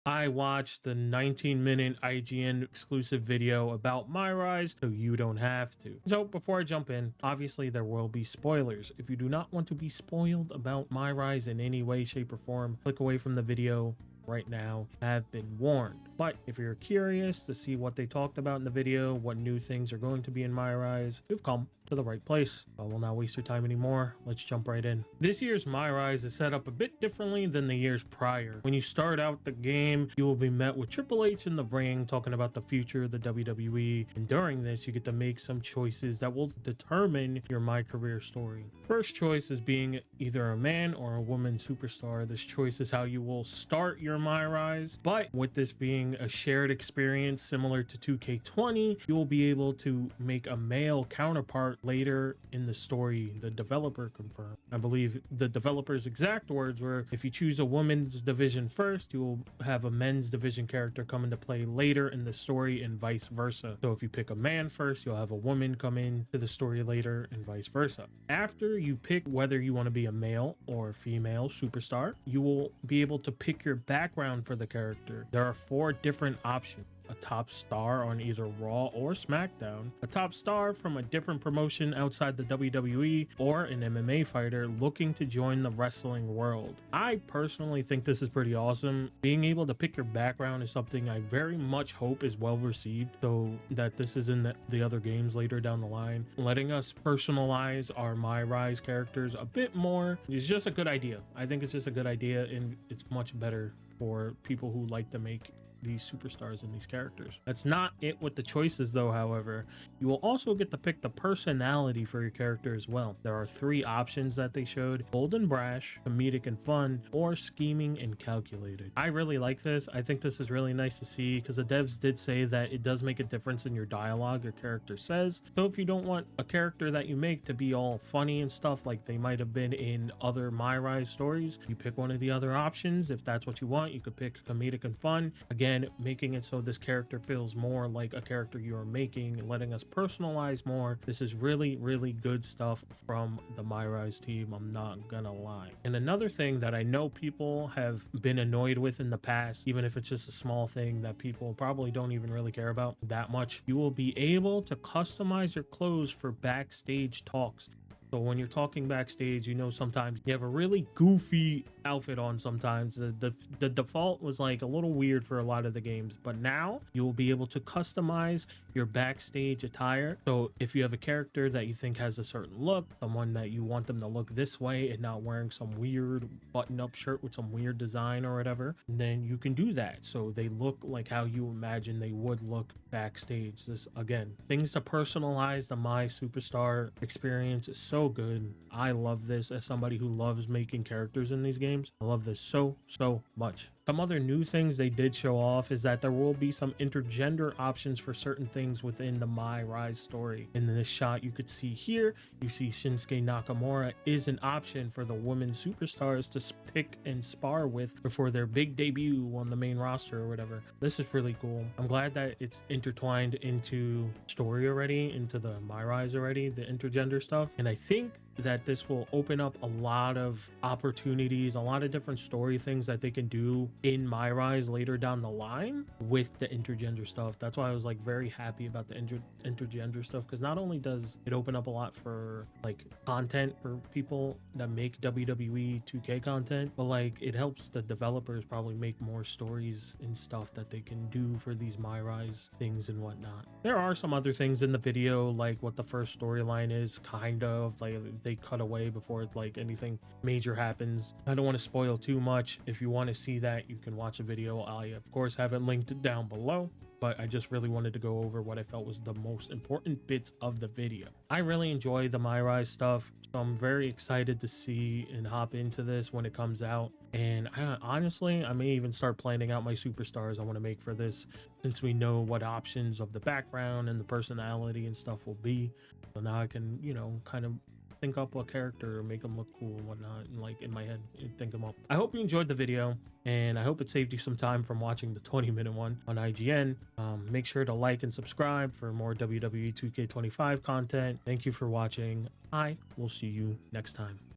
I watched the 19-minute IGN exclusive video about Myrise, so you don't have to. So before I jump in, obviously there will be spoilers. If you do not want to be spoiled about Myrise in any way, shape, or form, click away from the video right now. Have been warned. But if you're curious to see what they talked about in the video, what new things are going to be in Myrise, you've come to the right place. I will not waste your time anymore. Let's jump right in. This year's Myrise is set up a bit differently than the years prior. When you start out the game, you will be met with Triple H in the ring talking about the future of the WWE, and during this you get to make some choices that will determine your My Career story. First choice is being either a man or a woman superstar. This choice is how you will start your Myrise, but with this being a shared experience similar to 2K20, you will be able to make a male counterpart later in the story, the developer confirmed. I believe the developer's exact words were, if you choose a women's division first, you will have a men's division character come into play later in the story and vice versa. So if you pick a man first, you'll have a woman come into the story later and vice versa. After you pick whether you want to be a male or female superstar, you will be able to pick your background for the character. There are 4 different options: a top star on either Raw or SmackDown, a top star from a different promotion outside the WWE, or an MMA fighter looking to join the wrestling world. I personally think this is pretty awesome. Being able to pick your background is something I very much hope is well received, so that this is in the other games later down the line. Letting us personalize our Myrise characters a bit more is just a good idea. I think it's just a good idea, and it's much better for people who like to make these superstars and these characters. That's not it with the choices though. However, you will also get to pick the personality for your character as well. There are 3 options that they showed: bold and brash, comedic and fun, or scheming and calculated. I really like this. I think this is really nice to see because the devs did say that it does make a difference in your dialogue your character says. So if you don't want a character that you make to be all funny and stuff like they might have been in other Myrise stories, you pick one of the other options. If that's what you want, you could pick comedic and fun. Again, making it so this character feels more like a character you are making, letting us personalize more. This is really, really good stuff from the Myrise team, I'm not gonna lie. And another thing that I know people have been annoyed with in the past, even if it's just a small thing that people probably don't even really care about that much, you will be able to customize your clothes for backstage talks. So when you're talking backstage, you know, sometimes you have a really goofy outfit on sometimes. The default was like a little weird for a lot of the games, but now you will be able to customize your backstage attire. So if you have a character that you think has a certain look, someone that you want them to look this way and not wearing some weird button-up shirt with some weird design or whatever, then you can do that. So they look like how you imagine they would look backstage. This, again, things to personalize the My Superstar experience is so good. I love this as somebody who loves making characters in these games. I love this so much. Some other new things they did show off is that there will be some intergender options for certain things within the Myrise story. In this shot you could see here, you see Shinsuke Nakamura is an option for the women superstars to pick and spar with before their big debut on the main roster or whatever. This is really cool. I'm glad that it's intertwined into story already, into the Myrise already, the intergender stuff. And I think that this will open up a lot of opportunities, a lot of different story things that they can do in Myrise later down the line with the intergender stuff. That's why I was like very happy about the intergender stuff, because not only does it open up a lot for like content for people that make WWE 2K content, but like it helps the developers probably make more stories and stuff that they can do for these Myrise things and whatnot. There are some other things in the video, like what the first storyline is, kind of like they cut away before like anything major happens. I don't want to spoil too much. If you want to see that, you can watch a video. I of course have it linked down below, but I just really wanted to go over what I felt was the most important bits of the video. I really enjoy the Myrise stuff, so I'm very excited to see and hop into this when it comes out. And honestly, I may even start planning out my superstars I want to make for this, since we know what options of the background and the personality and stuff will be. So now I can, you know, kind of think up a character or make them look cool and whatnot, and like in my head think them up. I hope you enjoyed the video, and I hope it saved you some time from watching the 20-minute one on IGN. Make sure to like and subscribe for more WWE 2K25 content. Thank you for watching. I will see you next time.